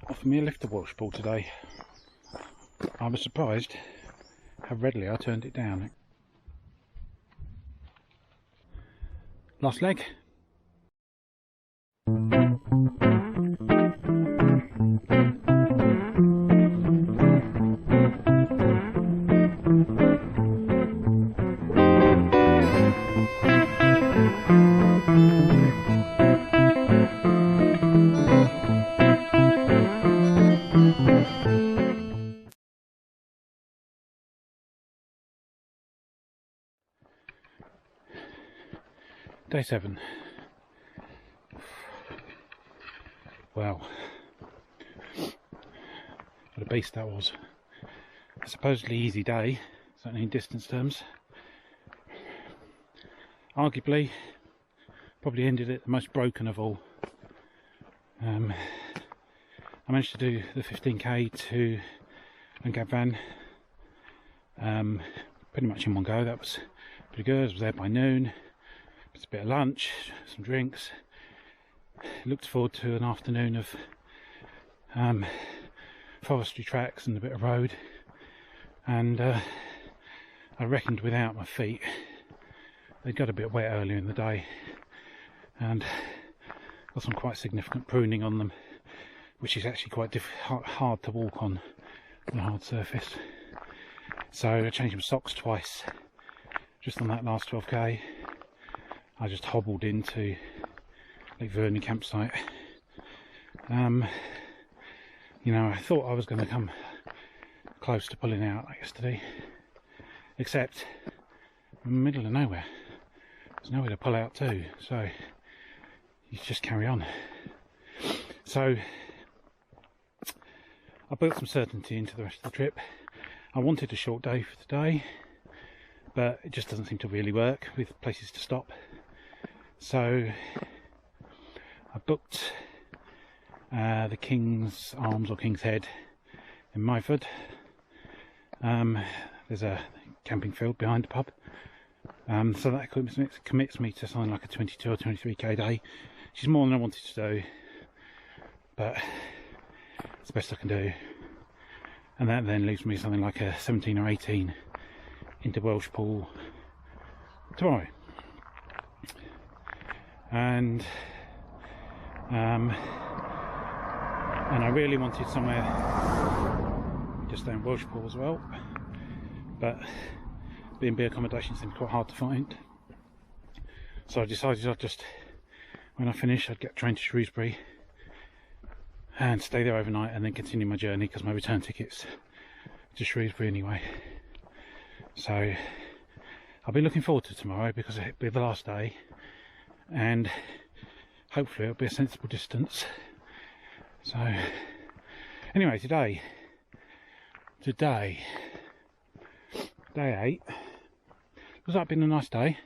offered me a lift to Welshpool today. I was surprised how readily I turned it down. Last leg. Day 7. Wow, what a beast that was. A supposedly easy day, certainly in distance terms. Arguably, probably ended it the most broken of all. I managed to do the 15k to Gabvan pretty much in one go. That was pretty good. I was there by noon. It's a bit of lunch, some drinks. Looked forward to an afternoon of forestry tracks and a bit of road, and I reckoned without my feet. They got a bit wet earlier in the day and got some quite significant pruning on them, which is actually quite hard to walk on a hard surface. So I changed my socks twice just on that last 12k. I just hobbled into Vyrnwy campsite. You know, I thought I was going to come close to pulling out yesterday, except I'm in the middle of nowhere. There's nowhere to pull out to, so you just carry on. So I built some certainty into the rest of the trip. I wanted a short day for today, but it just doesn't seem to really work with places to stop. So I booked the King's Arms or King's Head in Meifod. There's a camping field behind the pub, so that commits me to something like a 22 or 23k day, which is more than I wanted to do, but it's the best I can do. And that then leaves me something like a 17 or 18 into Welshpool tomorrow. And I really wanted somewhere just down Welshpool as well, but B&B accommodation seemed quite hard to find, so I decided I'd just, when I finish, I'd get a train to Shrewsbury and stay there overnight and then continue my journey, because my return ticket's to Shrewsbury anyway. So I'll be looking forward to tomorrow, because it'll be the last day and hopefully it'll be a sensible distance. So anyway, today day 8 looks like been a nice day.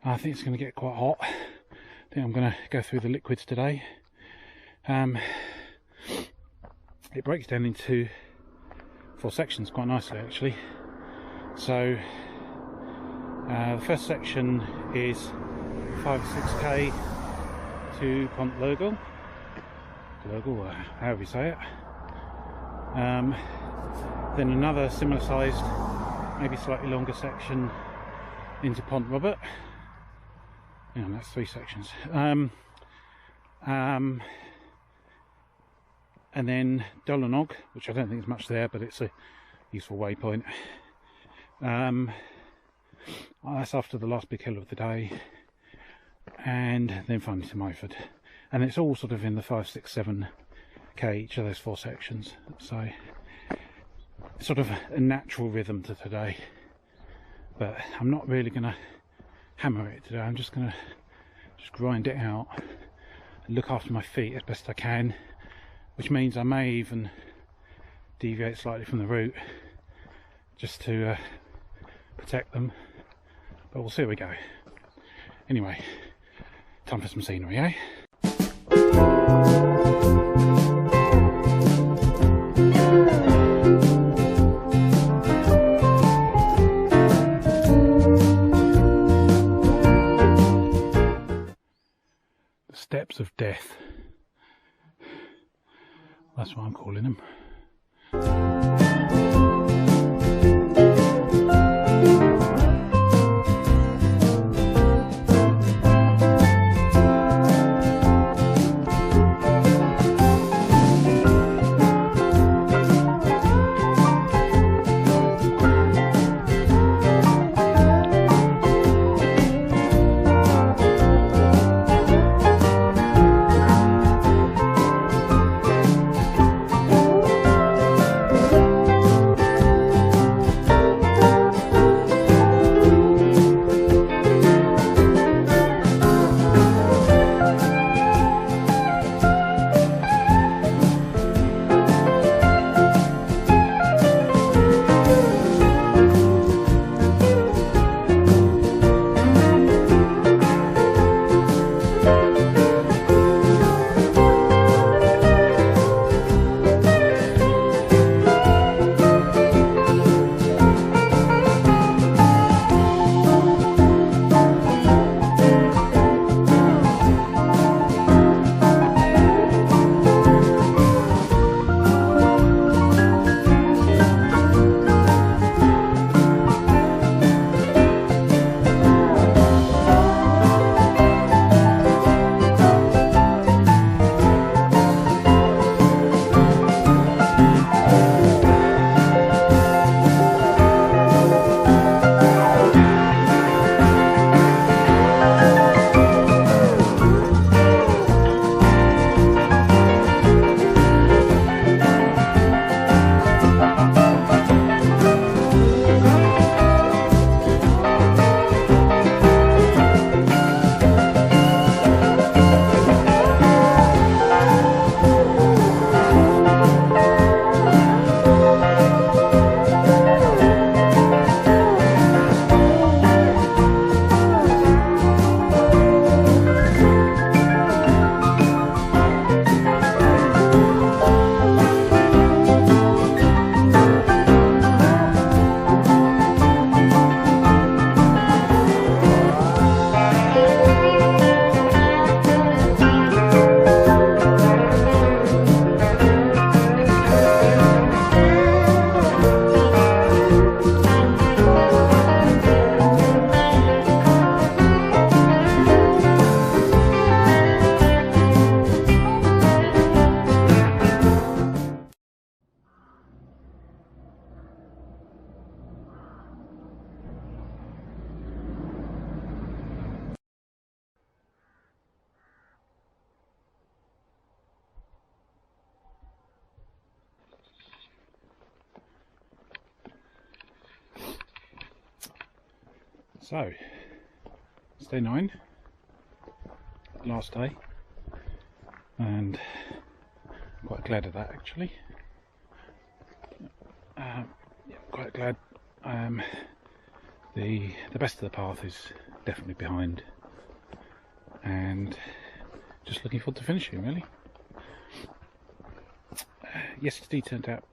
I think it's going to get quite hot. I think I'm going to go through the liquids today. It breaks down into 4 sections quite nicely actually. So the first section is 5 or 6k to Pont Lurgol, or however you say it. Then another similar sized, maybe slightly longer section into Pont Robert. Yeah, that's 3 sections. And then Dolonog, which I don't think is much there, but it's a useful waypoint. That's after the last big hill of the day, and then finally to Meifod. And it's all sort of in the 5, 6, 7k each of those 4 sections, so sort of a natural rhythm to today. But I'm not really going to hammer it today. I'm just going to grind it out and look after my feet as best I can, which means I may even deviate slightly from the route just to protect them, but we'll see how we go. Anyway, time for some scenery, eh? The steps of death. That's what I'm calling them. So, it's day 9, last day, and I'm quite glad of that actually. Yeah, quite glad. The best of the path is definitely behind, and just looking forward to finishing really. Yesterday turned out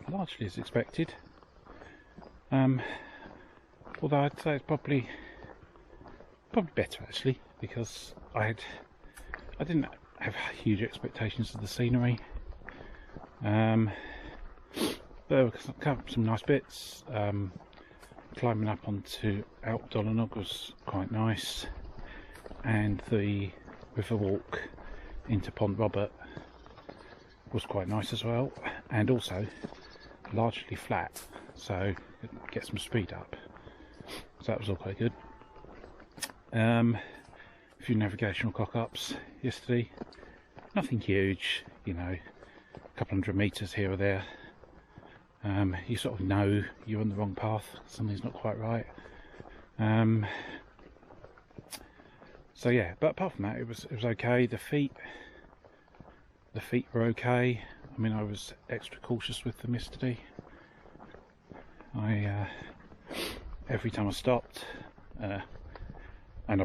largely as expected. Although I'd say it's probably better actually, because I didn't have huge expectations of the scenery. There were some nice bits. Climbing up onto Alp Dolonog was quite nice, and the river walk into Pont Robert was quite nice as well, and also largely flat, so get some speed up. So that was all quite good. A few navigational cock-ups yesterday. Nothing huge, you know, a couple 100 metres here or there. You sort of know you're on the wrong path, something's not quite right. So yeah, but apart from that, it was okay. The feet were okay. I mean, I was extra cautious with them yesterday. Every time I stopped, and I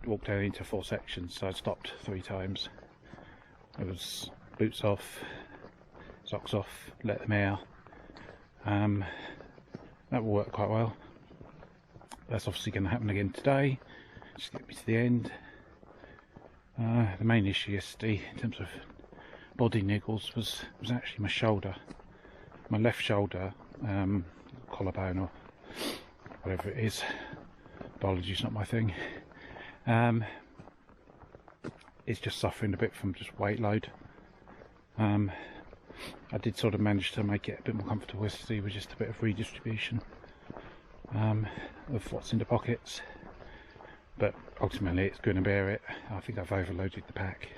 walked down into 4 sections, so I stopped 3 times. It was boots off, socks off, let them out. That will work quite well. That's obviously going to happen again today, just get me to the end. The main issue yesterday in terms of body niggles was actually my shoulder, my left shoulder, collarbone or whatever it is. Biology's not my thing. It's just suffering a bit from just weight load. I did sort of manage to make it a bit more comfortable yesterday with just a bit of redistribution of what's in the pockets, but ultimately it's going to bear it. I think I've overloaded the pack.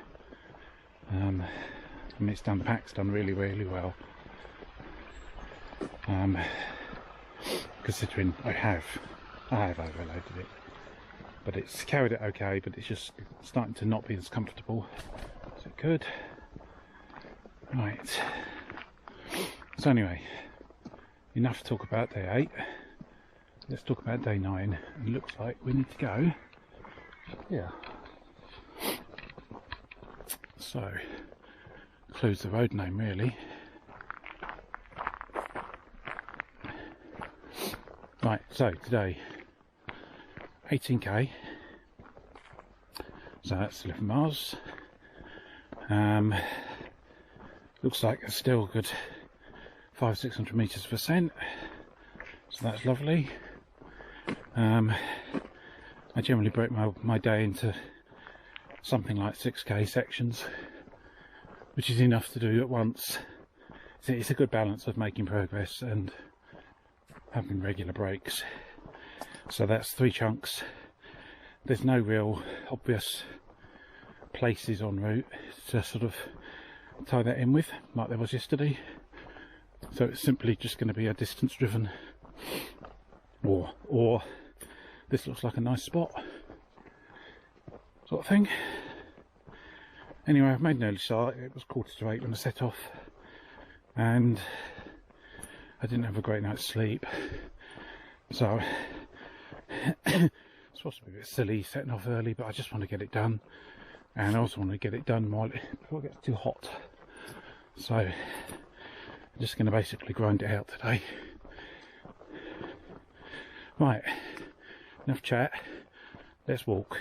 I mean, the pack's done really well, considering I have overloaded it, but it's carried it okay, but it's just starting to not be as comfortable as it could. Right, so anyway, enough talk about day 8. Let's talk about day 9. It looks like we need to go here. So, includes the road name really. Right, so today 18k, so that's 11 miles. Looks like it's still a good 500-600 metres of ascent, so that's lovely. I generally break my day into something like 6k sections, which is enough to do at once. It's a good balance of making progress and having regular breaks. So that's 3 chunks. There's no real obvious places en route to sort of tie that in with, like there was yesterday. So it's simply just going to be a distance driven, or this looks like a nice spot sort of thing. Anyway, I've made an early start. It was 7:45 when I set off, and I didn't have a great night's sleep, so it's supposed to be a bit silly setting off early, but I just want to get it done, and I also want to get it done before it gets too hot. So I'm just going to basically grind it out today. Right, enough chat, let's walk.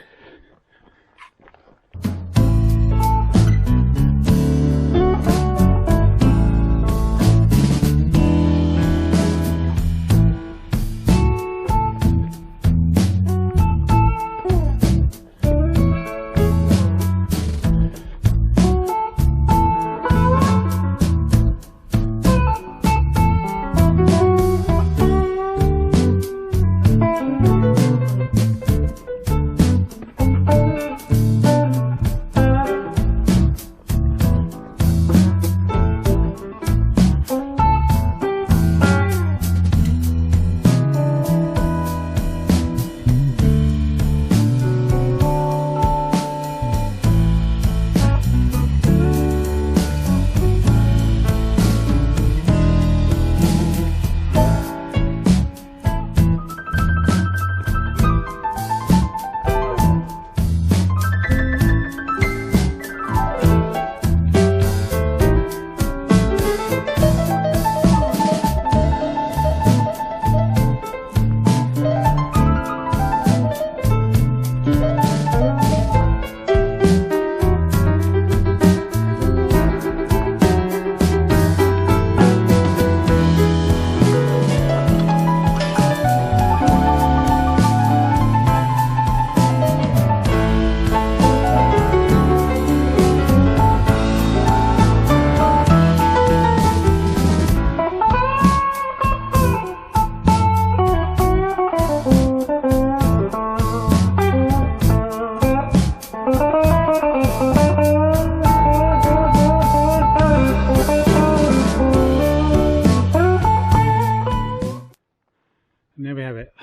And there we have it.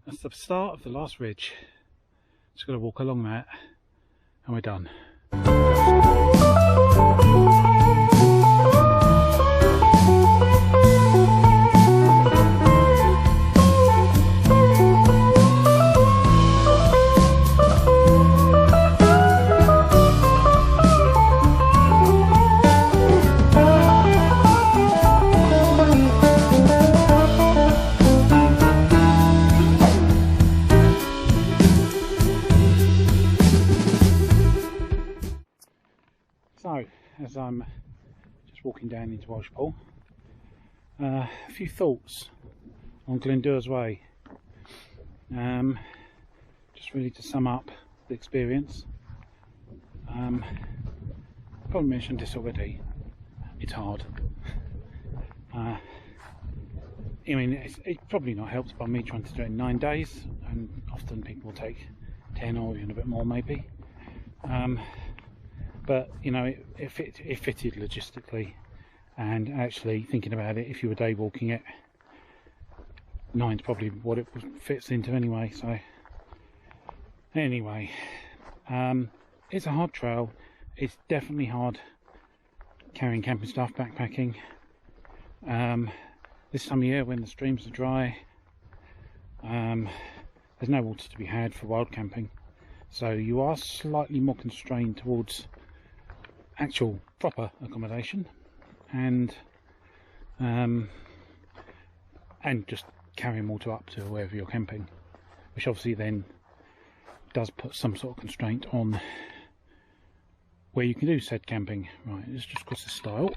That's the start of the last ridge. Just got to walk along that and we're done. So, as I'm just walking down into Welshpool, a few thoughts on Glyndwrs Way. Just really to sum up the experience. I've probably mentioned this already. It's hard. I mean, it's probably not helped by me trying to do it in 9 days, and often people will take 10 or even a bit more maybe. But you know, it fitted logistically, and actually thinking about it, if you were day walking it, 9's probably what it fits into anyway. So anyway, it's a hard trail. It's definitely hard carrying camping stuff, backpacking. This time of year when the streams are dry, there's no water to be had for wild camping, so you are slightly more constrained towards actual proper accommodation and just carrying water up to wherever you're camping, which obviously then does put some sort of constraint on where you can do said camping. Right, let's just cross this stile.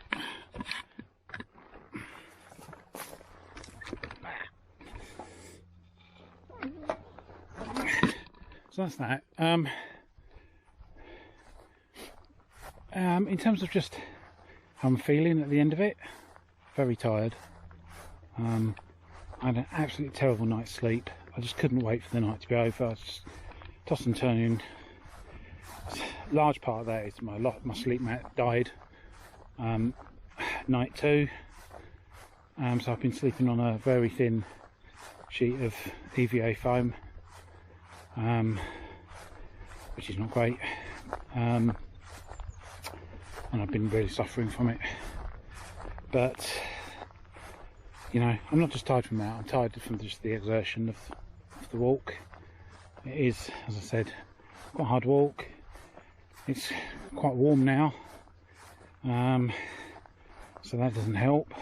So that's that. In terms of just how I'm feeling at the end of it, very tired. I had an absolutely terrible night's sleep. I just couldn't wait for the night to be over. I was just tossing and turning. Large part of that is my sleep mat died night 2, so I've been sleeping on a very thin sheet of EVA foam, which is not great, and I've been really suffering from it. But you know, I'm not just tired from that, I'm tired from just the exertion of the walk. It is, as I said, quite a hard walk. It's quite warm now, so that doesn't help.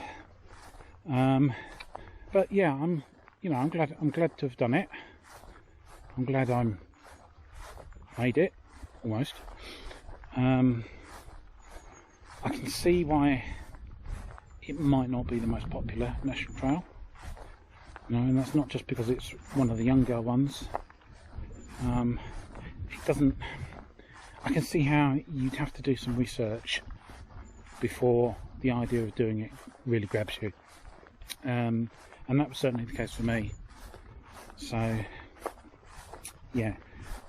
But yeah, I'm glad to have done it. I'm glad I made it, almost. I can see why it might not be the most popular national trail. You know, and that's not just because it's one of the younger ones. It doesn't. I can see how you'd have to do some research before the idea of doing it really grabs you, and that was certainly the case for me. So yeah,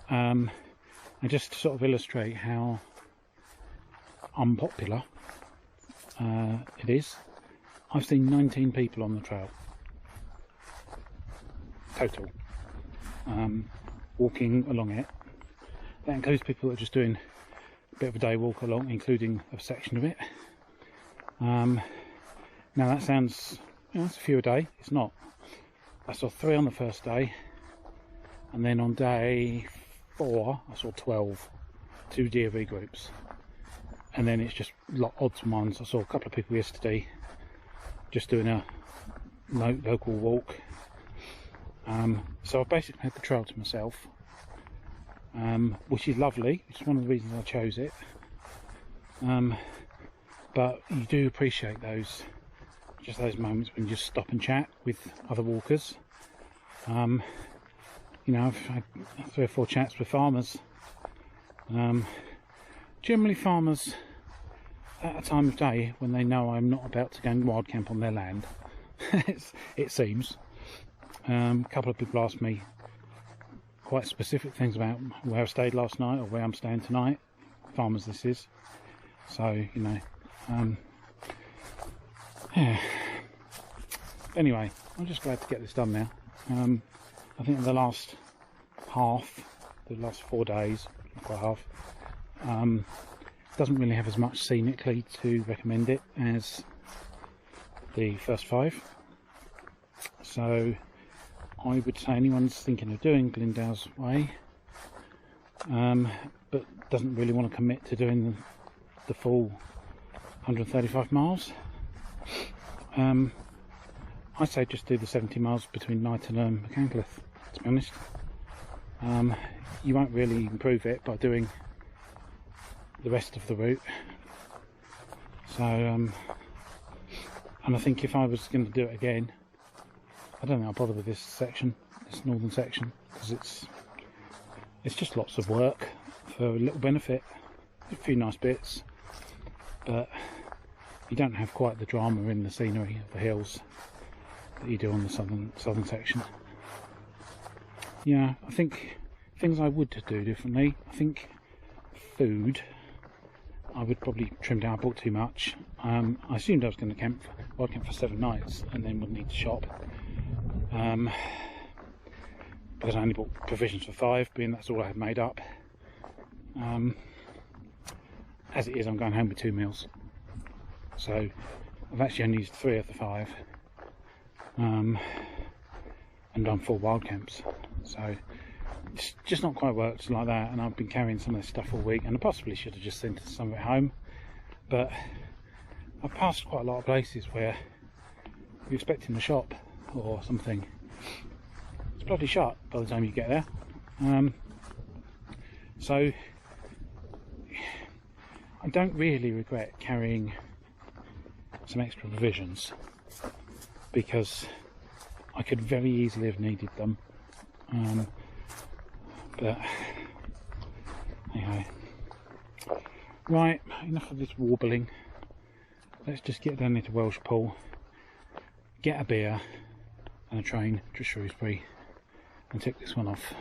and just to sort of illustrate how unpopular it is, I've seen 19 people on the trail total, walking along it. That includes people that are just doing a bit of a day walk along, including a section of it. Now that sounds, you know, it's a few a day. It's not. I saw 3 on the first day, and then on day 4 I saw 12, 2 DOV groups, and then it's just odds and ones. I saw a couple of people yesterday just doing a local walk. So I've basically had the trail to myself. Which is lovely, which is one of the reasons I chose it. But you do appreciate those moments when you just stop and chat with other walkers. You know, I've had 3 or 4 chats with farmers. Generally farmers at a time of day when they know I'm not about to go and wild camp on their land. It seems. A couple of people asked me quite specific things about where I stayed last night or where I'm staying tonight. Farmers this is. So, you know, yeah. Anyway, I'm just glad to get this done now. I think the last 4 days, not quite half, doesn't really have as much scenically to recommend it as the first 5. So I would say anyone's thinking of doing Glyndwrs Way, but doesn't really want to commit to doing the full 135 miles, I'd say just do the 70 miles between Knighton and Machynlleth, to be honest. You won't really improve it by doing the rest of the route. So and I think if I was going to do it again, I don't think I'll bother with this section, this northern section, because it's just lots of work for a little benefit, a few nice bits, but you don't have quite the drama in the scenery of the hills that you do on the southern section. Yeah, I think things I would do differently. I think food, I would probably trim down. I bought too much. I assumed I was going to camp for 7 nights and then would need to shop. Because I only bought provisions for 5, being that's all I had made up. As it is, I'm going home with 2 meals. So I've actually only used 3 of the 5. And done 4 wild camps. So it's just not quite worked like that, and I've been carrying some of this stuff all week, and I possibly should have just sent some of it home, but I've passed quite a lot of places where you're expecting the shop or something. It's bloody shut by the time you get there. So I don't really regret carrying some extra provisions, because I could very easily have needed them. But anyway, right, enough of this warbling. Let's just get down into Welshpool, get a beer and a train to Shrewsbury, and tick this one off.